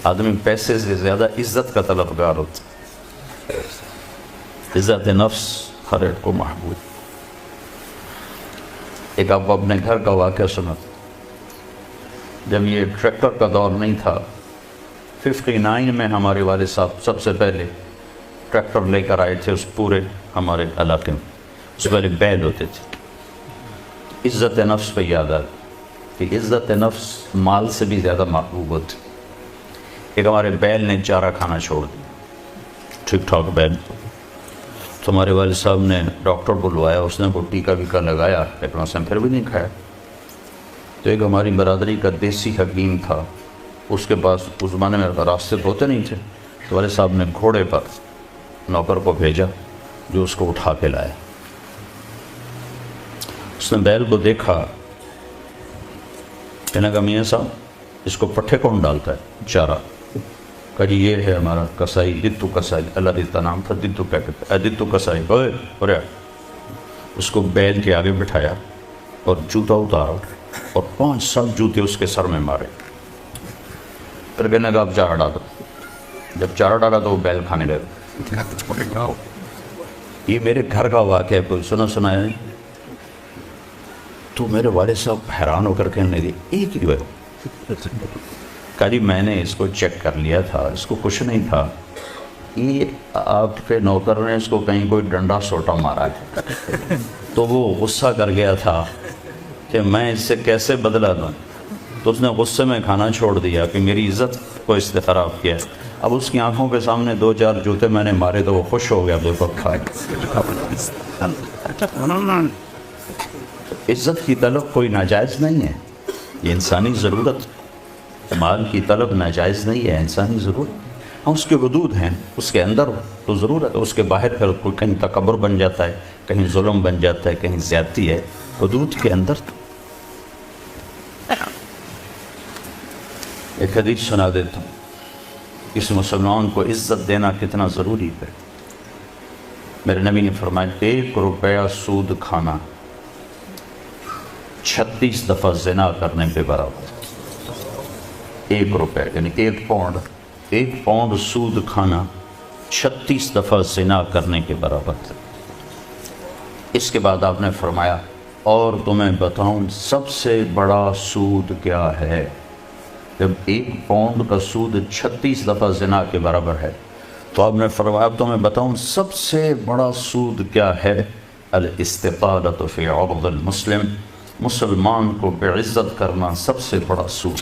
آدمی پیسے سے زیادہ عزت کا طلبگار ہوتا ہے. عزت نفس ہر ایک کو محبوب. ایک آپ اپنے گھر کا واقعہ سنا. جب یہ ٹریکٹر کا دور نہیں تھا، 59 میں ہمارے والد صاحب سب سے پہلے ٹریکٹر لے کر آئے تھے اس پورے ہمارے علاقے میں. اس سے پہلے بیل ہوتے تھے. عزت نفس پہ یاد آ کہ عزت نفس مال سے بھی زیادہ محبوب ہوتی. ایک ہمارے بیل نے چارہ کھانا چھوڑ دیا، ٹھیک ٹھاک بیل. تو ہمارے والد صاحب نے ڈاکٹر بلوایا، اس نے وہ ٹیکا ویکا لگایا، لیکن اس نے پھر بھی نہیں کھایا. تو ایک ہماری برادری کا دیسی حکیم تھا، اس کے پاس اس زمانے میں راستے ہوتے نہیں تھے، تو والد صاحب نے گھوڑے پر نوکر کو بھیجا جو اس کو اٹھا کے لائے. اس نے بیل کو دیکھا، کہنے کا میاں صاحب اس کو پٹھے کون ڈالتا ہے چارہ؟ کہا جی یہ ہے ہمارا کسائی، دتو کسائی. اللہ دیتا نام تھا دتو. کیا کہتا ہے دتو کسائی. اور اس کو بیل کے آگے بٹھایا اور جوتا اتارا اور 5 جوتے اس کے سر میں مارے. پھر کہنے کا اب چارہ ڈالا. جب چارہ ڈالا تو وہ بیل کھانے لگا. یہ میرے گھر کا واقعہ ہے، کوئی سنا ہے. تو میرے والد صاحب حیران ہو کر کہنے لگے ایک ہی ہے. کہا جی میں نے اس کو چیک کر لیا تھا، اس کو کچھ نہیں تھا. یہ آپ کے نوکر نے اس کو کہیں کوئی ڈنڈا سوٹا مارا ہے. تو وہ غصہ کر گیا تھا کہ میں اس سے کیسے بدلہ دوں. تو اس نے غصے میں کھانا چھوڑ دیا کہ میری عزت کو اس نے خراب کیا. اب اس کی آنکھوں کے سامنے 2-4 جوتے میں نے مارے تو وہ خوش ہو گیا. دیکھو کھائے. عزت کی طلب کوئی ناجائز نہیں ہے، یہ انسانی ضرورت. مال کی طلب ناجائز نہیں ہے، انسانی ضرورت. ہاں اس کے حدود ہیں، اس کے اندر تو ضرورت ہے، اس کے باہر پھر کہیں تکبر بن جاتا ہے، کہیں ظلم بن جاتا ہے، کہیں زیادتی ہے. حدود کے اندر. ایک حدیث سنا دیتا ہوں. اس مسلمان کو عزت دینا کتنا ضروری ہے. میرے نبی نے فرمایا 1 روپیہ سود کھانا 36 دفعہ زنا کرنے کے برابر. 1 روپے یعنی 1 پاؤنڈ سود کھانا 36 دفعہ زنا کرنے کے برابر. اس کے بعد آپ نے فرمایا اور تمہیں بتاؤں سب سے بڑا سود کیا ہے؟ جب 1 پاؤنڈ کا سود 36 دفعہ زنا کے برابر ہے تو آپ نے فرمایا اب تمہیں بتاؤں سب سے بڑا سود کیا ہے؟ الاستطالۃ فی عرض المسلم. مسلمان کو بے عزت کرنا سب سے بڑا سود.